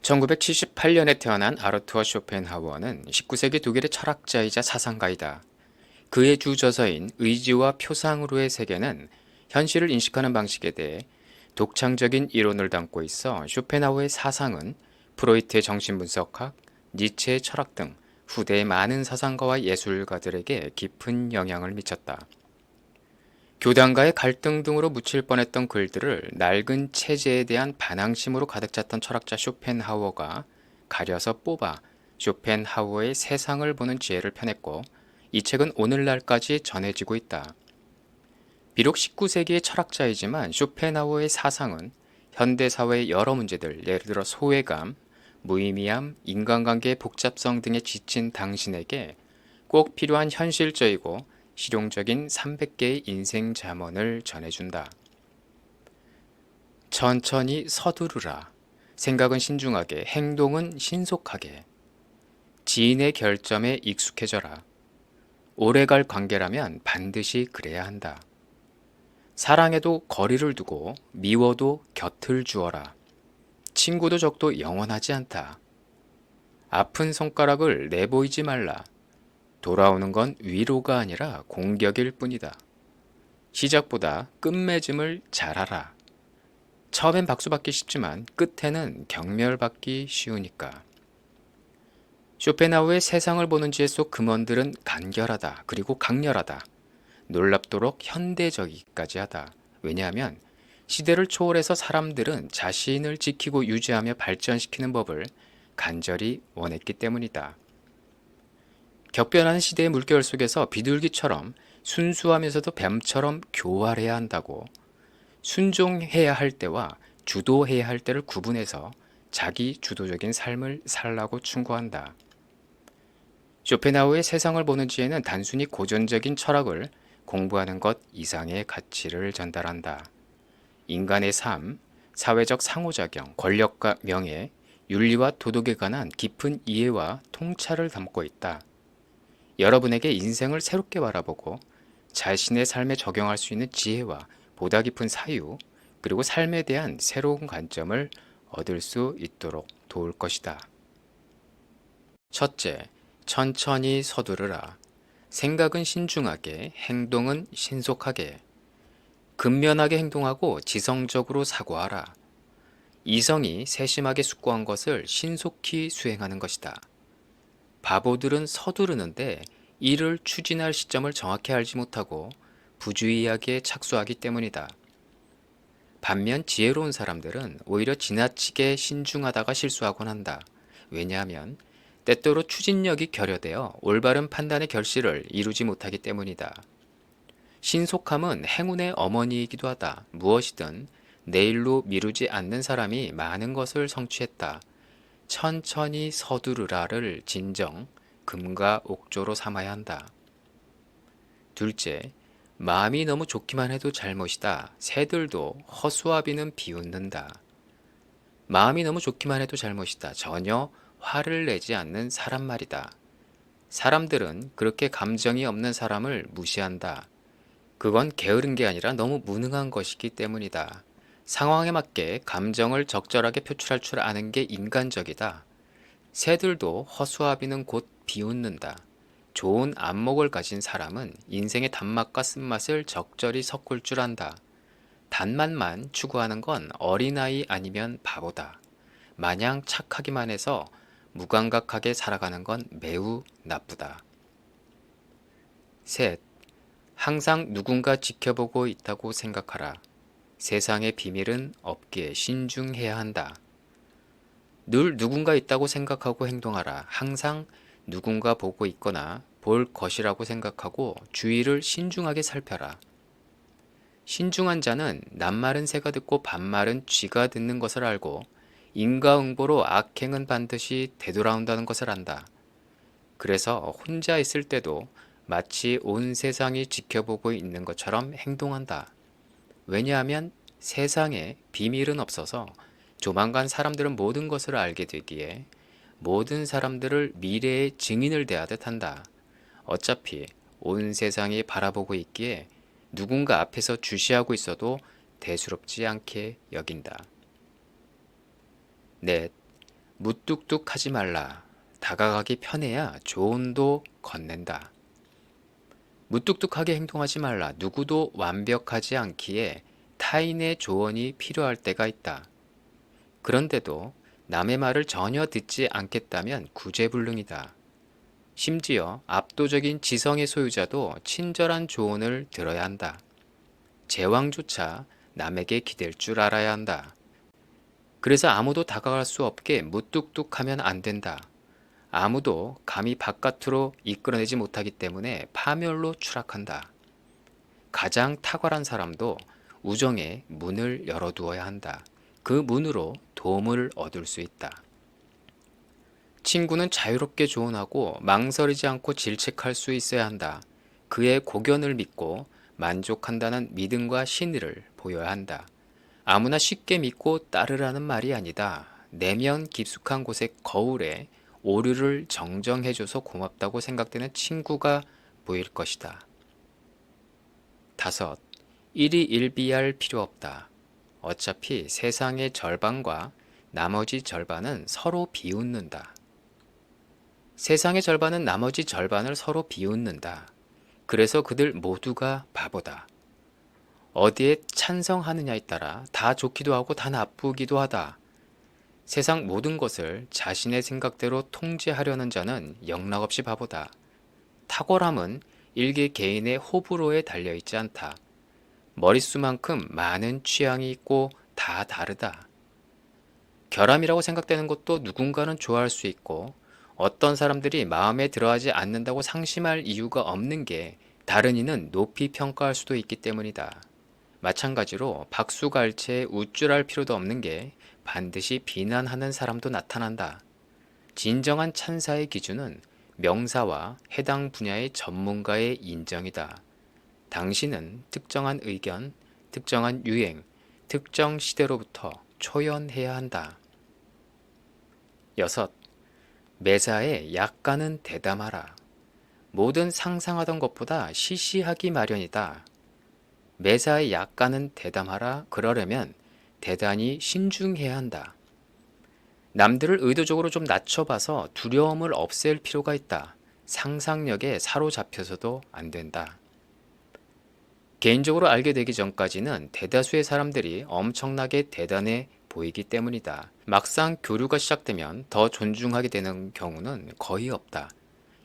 1978년에 태어난 아르투어 쇼펜하우어는 19세기 독일의 철학자이자 사상가이다. 그의 주 저서인 의지와 표상으로의 세계는 현실을 인식하는 방식에 대해 독창적인 이론을 담고 있어 쇼펜하우어의 사상은 프로이트의 정신분석학, 니체의 철학 등 후대의 많은 사상가와 예술가들에게 깊은 영향을 미쳤다. 교단과의 갈등 등으로 묻힐 뻔했던 글들을 낡은 체제에 대한 반항심으로 가득 찼던 철학자 쇼펜하우어가 가려서 뽑아 쇼펜하우어의 세상을 보는 지혜를 펴냈고, 이 책은 오늘날까지 전해지고 있다. 비록 19세기의 철학자이지만 쇼펜하우어의 사상은 현대사회의 여러 문제들, 예를 들어 소외감, 무의미함, 인간관계의 복잡성 등에 지친 당신에게 꼭 필요한 현실적이고 실용적인 300개의 인생 잠언을 전해준다. 천천히 서두르라. 생각은 신중하게, 행동은 신속하게. 지인의 결점에 익숙해져라. 오래갈 관계라면 반드시 그래야 한다. 사랑해도 거리를 두고 미워도 곁을 주어라. 친구도 적도 영원하지 않다. 아픈 손가락을 내보이지 말라. 돌아오는 건 위로가 아니라 공격일 뿐이다. 시작보다 끝맺음을 잘하라. 처음엔 박수받기 쉽지만 끝에는 경멸받기 쉬우니까. 쇼펜하우의 세상을 보는 지혜 속 금원들은 간결하다. 그리고 강렬하다. 놀랍도록 현대적이기까지 하다. 왜냐하면 시대를 초월해서 사람들은 자신을 지키고 유지하며 발전시키는 법을 간절히 원했기 때문이다. 격변하는 시대의 물결 속에서 비둘기처럼 순수하면서도 뱀처럼 교활해야 한다고, 순종해야 할 때와 주도해야 할 때를 구분해서 자기 주도적인 삶을 살라고 충고한다. 쇼펜하우의 세상을 보는 지혜는 단순히 고전적인 철학을 공부하는 것 이상의 가치를 전달한다. 인간의 삶, 사회적 상호작용, 권력과 명예, 윤리와 도덕에 관한 깊은 이해와 통찰을 담고 있다. 여러분에게 인생을 새롭게 바라보고 자신의 삶에 적용할 수 있는 지혜와 보다 깊은 사유, 그리고 삶에 대한 새로운 관점을 얻을 수 있도록 도울 것이다. 첫째, 천천히 서두르라. 생각은 신중하게, 행동은 신속하게. 근면하게 행동하고 지성적으로 사고하라. 이성이 세심하게 숙고한 것을 신속히 수행하는 것이다. 바보들은 서두르는데 이를 추진할 시점을 정확히 알지 못하고 부주의하게 착수하기 때문이다. 반면 지혜로운 사람들은 오히려 지나치게 신중하다가 실수하곤 한다. 왜냐하면 때때로 추진력이 결여되어 올바른 판단의 결실을 이루지 못하기 때문이다. 신속함은 행운의 어머니이기도 하다. 무엇이든 내일로 미루지 않는 사람이 많은 것을 성취했다. 천천히 서두르라를 진정, 금과 옥조로 삼아야 한다. 둘째, 마음이 너무 좋기만 해도 잘못이다. 새들도 허수아비는 비웃는다. 마음이 너무 좋기만 해도 잘못이다. 전혀 화를 내지 않는 사람 말이다. 사람들은 그렇게 감정이 없는 사람을 무시한다. 그건 게으른 게 아니라 너무 무능한 것이기 때문이다. 상황에 맞게 감정을 적절하게 표출할 줄 아는 게 인간적이다. 새들도 허수아비는 곧 비웃는다. 좋은 안목을 가진 사람은 인생의 단맛과 쓴맛을 적절히 섞을 줄 안다. 단맛만 추구하는 건 어린아이 아니면 바보다. 마냥 착하기만 해서 무감각하게 살아가는 건 매우 나쁘다. 셋, 항상 누군가 지켜보고 있다고 생각하라. 세상의 비밀은 없기에 신중해야 한다. 늘 누군가 있다고 생각하고 행동하라. 항상 누군가 보고 있거나 볼 것이라고 생각하고 주위를 신중하게 살펴라. 신중한 자는 낱말은 새가 듣고 반말은 쥐가 듣는 것을 알고 인과응보로 악행은 반드시 되돌아온다는 것을 안다. 그래서 혼자 있을 때도 마치 온 세상이 지켜보고 있는 것처럼 행동한다. 왜냐하면 세상에 비밀은 없어서 조만간 사람들은 모든 것을 알게 되기에 모든 사람들을 미래의 증인을 대하듯 한다. 어차피 온 세상이 바라보고 있기에 누군가 앞에서 주시하고 있어도 대수롭지 않게 여긴다. 넷, 무뚝뚝하지 말라. 다가가기 편해야 조언도 건넨다. 무뚝뚝하게 행동하지 말라. 누구도 완벽하지 않기에 타인의 조언이 필요할 때가 있다. 그런데도 남의 말을 전혀 듣지 않겠다면 구제불능이다. 심지어 압도적인 지성의 소유자도 친절한 조언을 들어야 한다. 제왕조차 남에게 기댈 줄 알아야 한다. 그래서 아무도 다가갈 수 없게 무뚝뚝하면 안 된다. 아무도 감히 바깥으로 이끌어내지 못하기 때문에 파멸로 추락한다. 가장 탁월한 사람도 우정의 문을 열어두어야 한다. 그 문으로 도움을 얻을 수 있다. 친구는 자유롭게 조언하고 망설이지 않고 질책할 수 있어야 한다. 그의 고견을 믿고 만족한다는 믿음과 신의를 보여야 한다. 아무나 쉽게 믿고 따르라는 말이 아니다. 내면 깊숙한 곳의 거울에 오류를 정정해줘서 고맙다고 생각되는 친구가 보일 것이다. 5. 일희일비할 필요 없다. 어차피 세상의 절반과 나머지 절반은 서로 비웃는다. 세상의 절반은 나머지 절반을 서로 비웃는다. 그래서 그들 모두가 바보다. 어디에 찬성하느냐에 따라 다 좋기도 하고 다 나쁘기도 하다. 세상 모든 것을 자신의 생각대로 통제하려는 자는 영락없이 바보다. 탁월함은 일개 개인의 호불호에 달려있지 않다. 머릿수만큼 많은 취향이 있고 다 다르다. 결함이라고 생각되는 것도 누군가는 좋아할 수 있고 어떤 사람들이 마음에 들어하지 않는다고 상심할 이유가 없는 게 다른 이는 높이 평가할 수도 있기 때문이다. 마찬가지로 박수갈채에 우쭐할 필요도 없는 게 반드시 비난하는 사람도 나타난다. 진정한 찬사의 기준은 명사와 해당 분야의 전문가의 인정이다. 당신은 특정한 의견, 특정한 유행, 특정 시대로부터 초연해야 한다. 6. 매사에 약간은 대담하라. 모든 상상하던 것보다 시시하기 마련이다. 매사에 약간은 대담하라. 그러려면 대단히 신중해야 한다. 남들을 의도적으로 좀 낮춰봐서 두려움을 없앨 필요가 있다. 상상력에 사로잡혀서도 안 된다. 개인적으로 알게 되기 전까지는 대다수의 사람들이 엄청나게 대단해 보이기 때문이다. 막상 교류가 시작되면 더 존중하게 되는 경우는 거의 없다.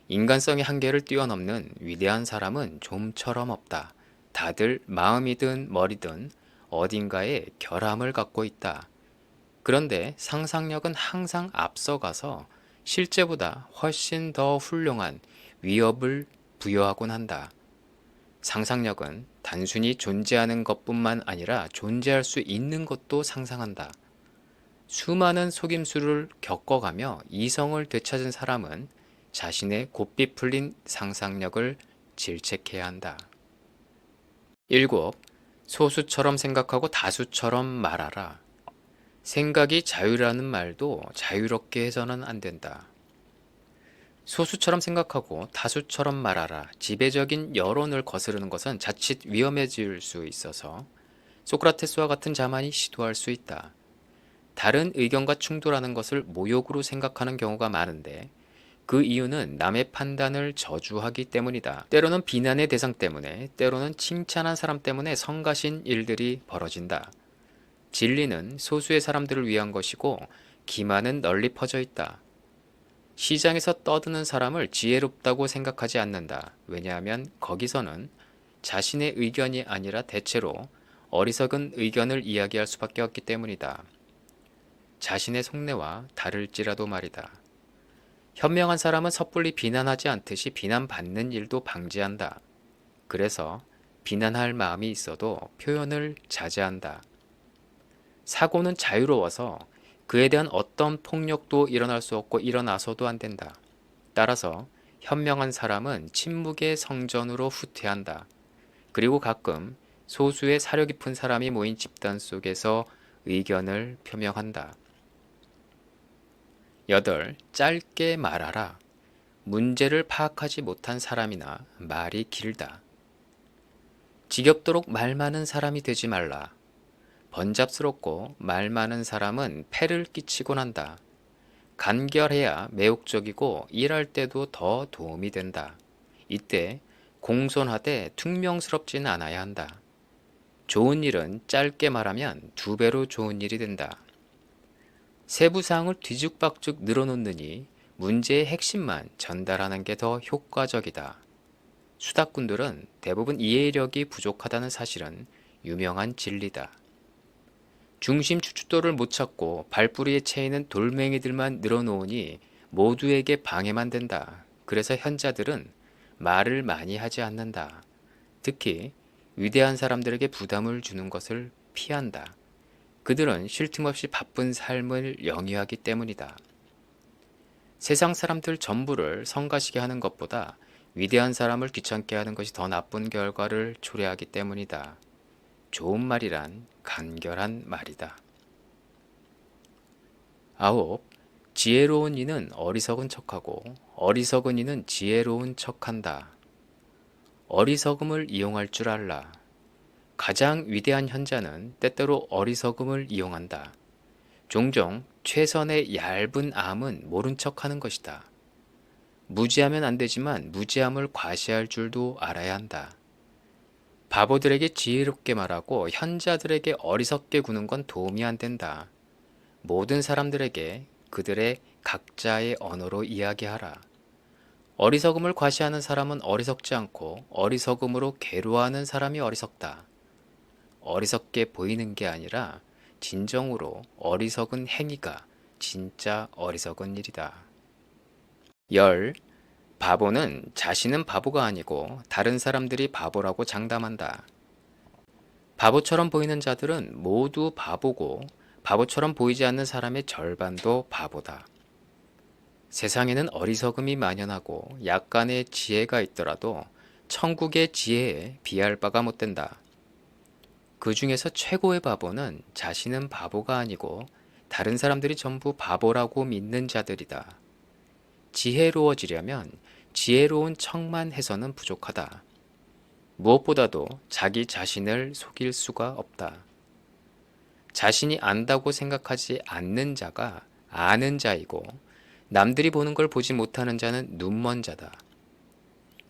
인간성의 한계를 뛰어넘는 위대한 사람은 좀처럼 없다. 다들 마음이든 머리든 어딘가에 결함을 갖고 있다. 그런데 상상력은 항상 앞서가서 실제보다 훨씬 더 훌륭한 위협을 부여하곤 한다. 상상력은 단순히 존재하는 것뿐만 아니라 존재할 수 있는 것도 상상한다. 수많은 속임수를 겪어가며 이성을 되찾은 사람은 자신의 곱비 풀린 상상력을 질책해야 한다. 7. 소수처럼 생각하고 다수처럼 말하라. 생각이 자유라는 말도 자유롭게 해서는 안 된다. 소수처럼 생각하고 다수처럼 말하라. 지배적인 여론을 거스르는 것은 자칫 위험해질 수 있어서 소크라테스와 같은 자만이 시도할 수 있다. 다른 의견과 충돌하는 것을 모욕으로 생각하는 경우가 많은데 그 이유는 남의 판단을 저주하기 때문이다. 때로는 비난의 대상 때문에, 때로는 칭찬한 사람 때문에 성가신 일들이 벌어진다. 진리는 소수의 사람들을 위한 것이고 기만은 널리 퍼져 있다. 시장에서 떠드는 사람을 지혜롭다고 생각하지 않는다. 왜냐하면 거기서는 자신의 의견이 아니라 대체로 어리석은 의견을 이야기할 수밖에 없기 때문이다. 자신의 속내와 다를지라도 말이다. 현명한 사람은 섣불리 비난하지 않듯이 비난받는 일도 방지한다. 그래서 비난할 마음이 있어도 표현을 자제한다. 사고는 자유로워서 그에 대한 어떤 폭력도 일어날 수 없고 일어나서도 안 된다. 따라서 현명한 사람은 침묵의 성전으로 후퇴한다. 그리고 가끔 소수의 사려 깊은 사람이 모인 집단 속에서 의견을 표명한다. 8. 짧게 말하라. 문제를 파악하지 못한 사람이나 말이 길다. 지겹도록 말 많은 사람이 되지 말라. 번잡스럽고 말 많은 사람은 폐를 끼치곤 한다. 간결해야 매혹적이고 일할 때도 더 도움이 된다. 이때 공손하되 퉁명스럽지는 않아야 한다. 좋은 일은 짧게 말하면 두 배로 좋은 일이 된다. 세부사항을 뒤죽박죽 늘어놓느니 문제의 핵심만 전달하는 게 더 효과적이다. 수다꾼들은 대부분 이해력이 부족하다는 사실은 유명한 진리다. 중심 추출도를 못 찾고 발뿌리에 채이는 돌멩이들만 늘어놓으니 모두에게 방해만 된다. 그래서 현자들은 말을 많이 하지 않는다. 특히 위대한 사람들에게 부담을 주는 것을 피한다. 그들은 쉴 틈 없이 바쁜 삶을 영위하기 때문이다. 세상 사람들 전부를 성가시게 하는 것보다 위대한 사람을 귀찮게 하는 것이 더 나쁜 결과를 초래하기 때문이다. 좋은 말이란 간결한 말이다. 9. 지혜로운 이는 어리석은 척하고 어리석은 이는 지혜로운 척한다. 어리석음을 이용할 줄 알라. 가장 위대한 현자는 때때로 어리석음을 이용한다. 종종 최선의 얇은 암은 모른 척하는 것이다. 무지하면 안 되지만 무지함을 과시할 줄도 알아야 한다. 바보들에게 지혜롭게 말하고 현자들에게 어리석게 구는 건 도움이 안 된다. 모든 사람들에게 그들의 각자의 언어로 이야기하라. 어리석음을 과시하는 사람은 어리석지 않고 어리석음으로 괴로워하는 사람이 어리석다. 어리석게 보이는 게 아니라 진정으로 어리석은 행위가 진짜 어리석은 일이다. 바보는 자신은 바보가 아니고 다른 사람들이 바보라고 장담한다. 바보처럼 보이는 자들은 모두 바보고 바보처럼 보이지 않는 사람의 절반도 바보다. 세상에는 어리석음이 만연하고 약간의 지혜가 있더라도 천국의 지혜에 비할 바가 못 된다. 그 중에서 최고의 바보는 자신은 바보가 아니고 다른 사람들이 전부 바보라고 믿는 자들이다. 지혜로워지려면 지혜로운 척만 해서는 부족하다. 무엇보다도 자기 자신을 속일 수가 없다. 자신이 안다고 생각하지 않는 자가 아는 자이고 남들이 보는 걸 보지 못하는 자는 눈먼 자다.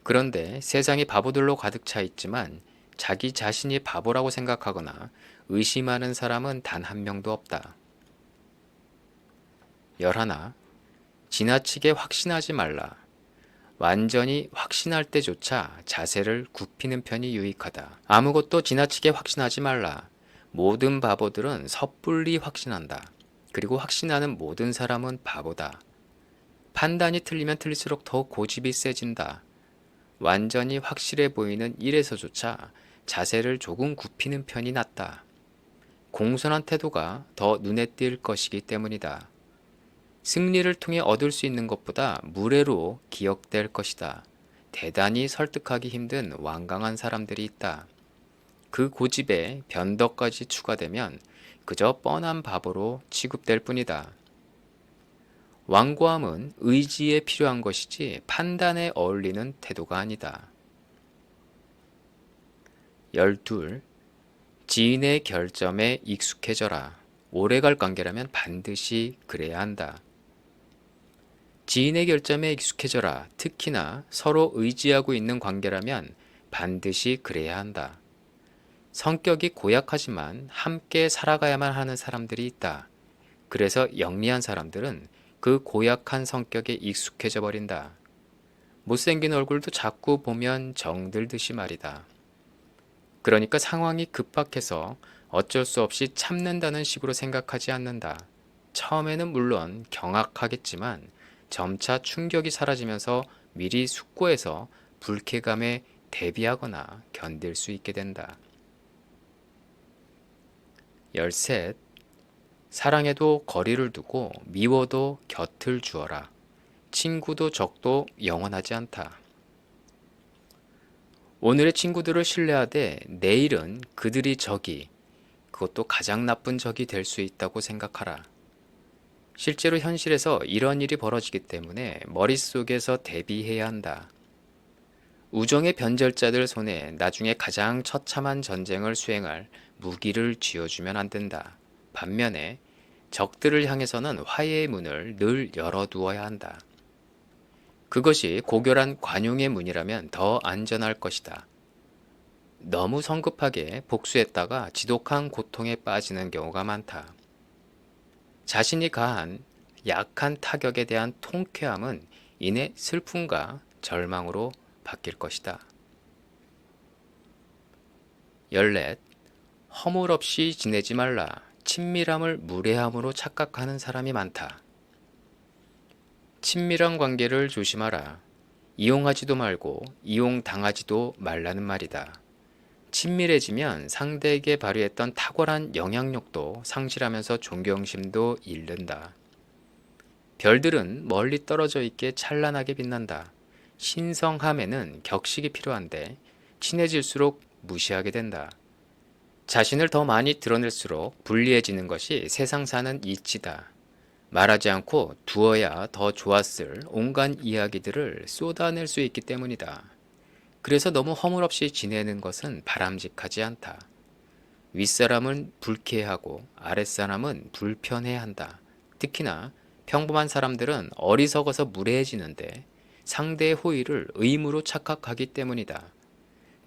그런데 세상이 바보들로 가득 차 있지만 자기 자신이 바보라고 생각하거나 의심하는 사람은 단 한 명도 없다. 11. 지나치게 확신하지 말라. 완전히 확신할 때조차 자세를 굽히는 편이 유익하다. 아무것도 지나치게 확신하지 말라. 모든 바보들은 섣불리 확신한다. 그리고 확신하는 모든 사람은 바보다. 판단이 틀리면 틀릴수록 더 고집이 세진다. 완전히 확실해 보이는 일에서조차 자세를 조금 굽히는 편이 낫다. 공손한 태도가 더 눈에 띌 것이기 때문이다. 승리를 통해 얻을 수 있는 것보다 무례로 기억될 것이다. 대단히 설득하기 힘든 완강한 사람들이 있다. 그 고집에 변덕까지 추가되면 그저 뻔한 바보로 취급될 뿐이다. 완고함은 의지에 필요한 것이지 판단에 어울리는 태도가 아니다. 12. 지인의 결점에 익숙해져라. 오래갈 관계라면 반드시 그래야 한다. 지인의 결점에 익숙해져라. 특히나 서로 의지하고 있는 관계라면 반드시 그래야 한다. 성격이 고약하지만 함께 살아가야만 하는 사람들이 있다. 그래서 영리한 사람들은 그 고약한 성격에 익숙해져 버린다. 못생긴 얼굴도 자꾸 보면 정들듯이 말이다. 그러니까 상황이 급박해서 어쩔 수 없이 참는다는 식으로 생각하지 않는다. 처음에는 물론 경악하겠지만 점차 충격이 사라지면서 미리 숙고해서 불쾌감에 대비하거나 견딜 수 있게 된다. 13. 사랑해도 거리를 두고 미워도 곁을 주어라. 친구도 적도 영원하지 않다. 오늘의 친구들을 신뢰하되 내일은 그들이 적이, 그것도 가장 나쁜 적이 될 수 있다고 생각하라. 실제로 현실에서 이런 일이 벌어지기 때문에 머릿속에서 대비해야 한다. 우정의 변절자들 손에 나중에 가장 처참한 전쟁을 수행할 무기를 쥐어주면 안 된다. 반면에 적들을 향해서는 화해의 문을 늘 열어두어야 한다. 그것이 고결한 관용의 문이라면 더 안전할 것이다. 너무 성급하게 복수했다가 지독한 고통에 빠지는 경우가 많다. 자신이 가한 약한 타격에 대한 통쾌함은 이내 슬픔과 절망으로 바뀔 것이다. 14. 허물 없이 지내지 말라. 친밀함을 무례함으로 착각하는 사람이 많다. 친밀한 관계를 조심하라. 이용하지도 말고 이용당하지도 말라는 말이다. 친밀해지면 상대에게 발휘했던 탁월한 영향력도 상실하면서 존경심도 잃는다. 별들은 멀리 떨어져 있게 찬란하게 빛난다. 신성함에는 격식이 필요한데 친해질수록 무시하게 된다. 자신을 더 많이 드러낼수록 불리해지는 것이 세상 사는 이치다. 말하지 않고 두어야 더 좋았을 온갖 이야기들을 쏟아낼 수 있기 때문이다. 그래서 너무 허물없이 지내는 것은 바람직하지 않다. 윗사람은 불쾌해하고 아랫사람은 불편해한다. 특히나 평범한 사람들은 어리석어서 무례해지는데 상대의 호의를 의무로 착각하기 때문이다.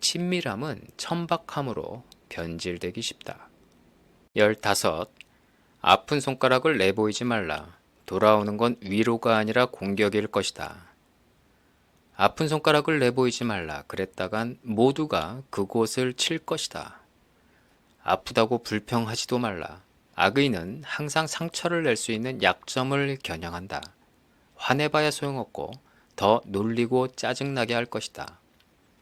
친밀함은 천박함으로 변질되기 쉽다. 15. 아픈 손가락을 내보이지 말라. 돌아오는 건 위로가 아니라 공격일 것이다. 아픈 손가락을 내보이지 말라. 그랬다간 모두가 그곳을 칠 것이다. 아프다고 불평하지도 말라. 악의는 항상 상처를 낼 수 있는 약점을 겨냥한다. 화내봐야 소용없고 더 놀리고 짜증나게 할 것이다.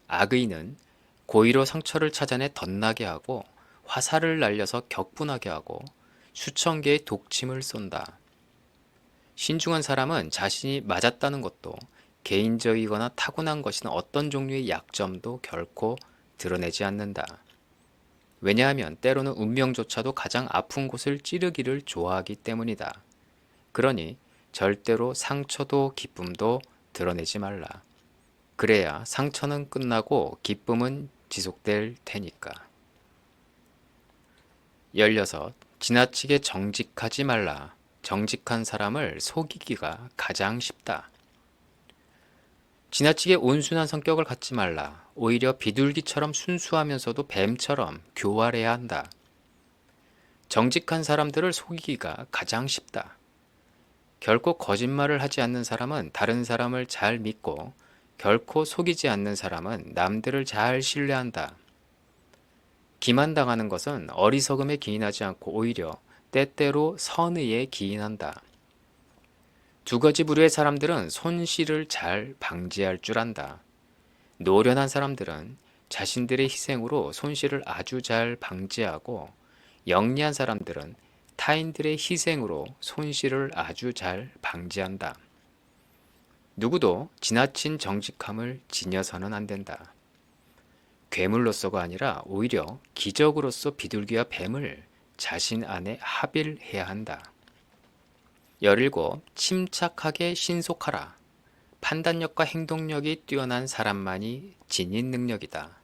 악의는 고의로 상처를 찾아내 덧나게 하고 화살을 날려서 격분하게 하고 수천 개의 독침을 쏜다. 신중한 사람은 자신이 맞았다는 것도 개인적이거나 타고난 것인 어떤 종류의 약점도 결코 드러내지 않는다. 왜냐하면 때로는 운명조차도 가장 아픈 곳을 찌르기를 좋아하기 때문이다. 그러니 절대로 상처도 기쁨도 드러내지 말라. 그래야 상처는 끝나고 기쁨은 지속될 테니까. 16. 지나치게 정직하지 말라. 정직한 사람을 속이기가 가장 쉽다. 지나치게 온순한 성격을 갖지 말라. 오히려 비둘기처럼 순수하면서도 뱀처럼 교활해야 한다. 정직한 사람들을 속이기가 가장 쉽다. 결코 거짓말을 하지 않는 사람은 다른 사람을 잘 믿고 결코 속이지 않는 사람은 남들을 잘 신뢰한다. 기만당하는 것은 어리석음에 기인하지 않고 오히려 때때로 선의에 기인한다. 두 가지 부류의 사람들은 손실을 잘 방지할 줄 안다. 노련한 사람들은 자신들의 희생으로 손실을 아주 잘 방지하고 영리한 사람들은 타인들의 희생으로 손실을 아주 잘 방지한다. 누구도 지나친 정직함을 지녀서는 안 된다. 괴물로서가 아니라 오히려 기적으로서 비둘기와 뱀을 자신 안에 합일해야 한다. 17. 침착하게 신속하라. 판단력과 행동력이 뛰어난 사람만이 지닌 능력이다.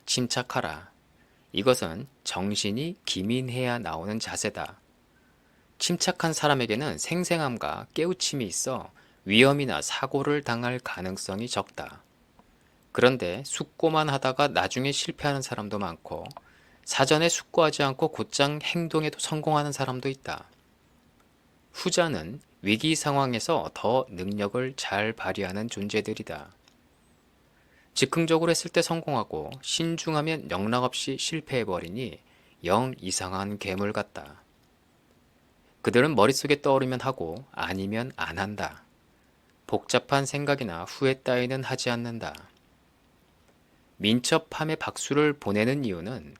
침착하라. 이것은 정신이 기민해야 나오는 자세다. 침착한 사람에게는 생생함과 깨우침이 있어 위험이나 사고를 당할 가능성이 적다. 그런데 숙고만 하다가 나중에 실패하는 사람도 많고 사전에 숙고하지 않고 곧장 행동에도 성공하는 사람도 있다. 후자는 위기 상황에서 더 능력을 잘 발휘하는 존재들이다. 즉흥적으로 했을 때 성공하고 신중하면 영락없이 실패해버리니 영 이상한 괴물 같다. 그들은 머릿속에 떠오르면 하고 아니면 안 한다. 복잡한 생각이나 후회 따위는 하지 않는다. 민첩함의 박수를 보내는 이유는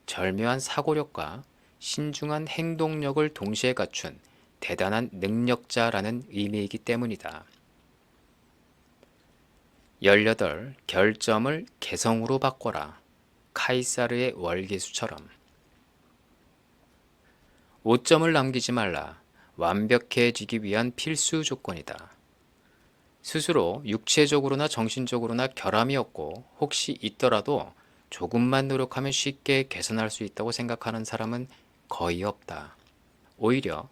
절묘한 사고력과 신중한 행동력을 동시에 갖춘 대단한 능력자라는 의미이기 때문이다. 18. 결점을 개성으로 바꿔라. 카이사르의 월계수처럼. 오점을 남기지 말라. 완벽해지기 위한 필수 조건이다. 스스로 육체적으로나 정신적으로나 결함이 없고 혹시 있더라도 조금만 노력하면 쉽게 개선할 수 있다고 생각하는 사람은 거의 없다. 오히려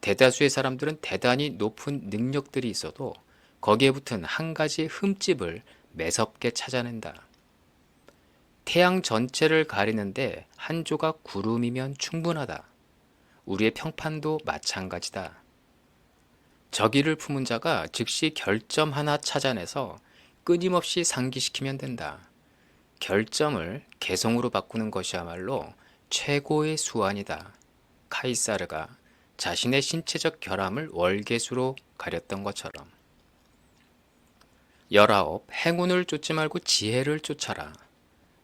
대다수의 사람들은 대단히 높은 능력들이 있어도 거기에 붙은 한 가지 흠집을 매섭게 찾아낸다. 태양 전체를 가리는데 한 조각 구름이면 충분하다. 우리의 평판도 마찬가지다. 저기를 품은 자가 즉시 결점 하나 찾아내서 끊임없이 상기시키면 된다. 결점을 개성으로 바꾸는 것이야말로 최고의 수완이다. 카이사르가 자신의 신체적 결함을 월계수로 가렸던 것처럼. 19. 행운을 쫓지 말고 지혜를 쫓아라.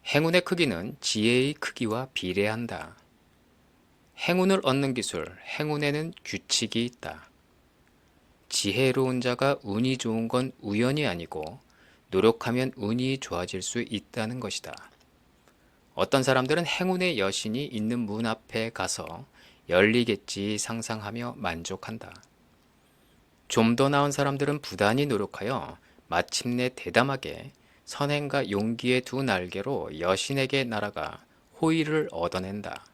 행운의 크기는 지혜의 크기와 비례한다. 행운을 얻는 기술, 행운에는 규칙이 있다. 지혜로운 자가 운이 좋은 건 우연이 아니고 노력하면 운이 좋아질 수 있다는 것이다. 어떤 사람들은 행운의 여신이 있는 문 앞에 가서 열리겠지 상상하며 만족한다. 좀 더 나은 사람들은 부단히 노력하여 마침내 대담하게 선행과 용기의 두 날개로 여신에게 날아가 호의를 얻어낸다.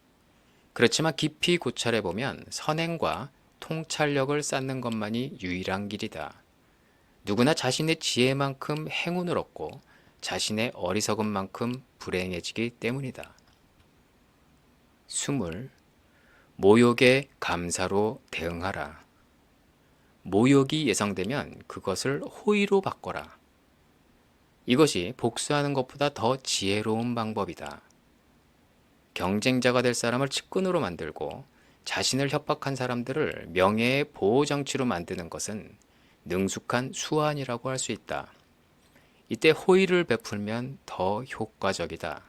그렇지만 깊이 고찰해보면 선행과 통찰력을 쌓는 것만이 유일한 길이다. 누구나 자신의 지혜만큼 행운을 얻고 자신의 어리석음만큼 불행해지기 때문이다. 20. 모욕에 감사로 대응하라. 모욕이 예상되면 그것을 호의로 바꿔라. 이것이 복수하는 것보다 더 지혜로운 방법이다. 경쟁자가 될 사람을 측근으로 만들고 자신을 협박한 사람들을 명예의 보호장치로 만드는 것은 능숙한 수완이라고 할 수 있다. 이때 호의를 베풀면 더 효과적이다.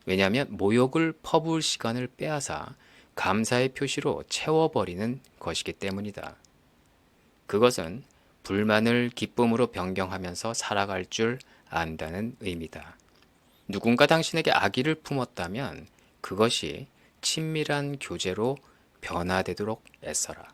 왜냐하면 모욕을 퍼부을 시간을 빼앗아 감사의 표시로 채워버리는 것이기 때문이다. 그것은 불만을 기쁨으로 변경하면서 살아갈 줄 안다는 의미다. 누군가 당신에게 악의를 품었다면 그것이 친밀한 교제로 변화되도록 애써라.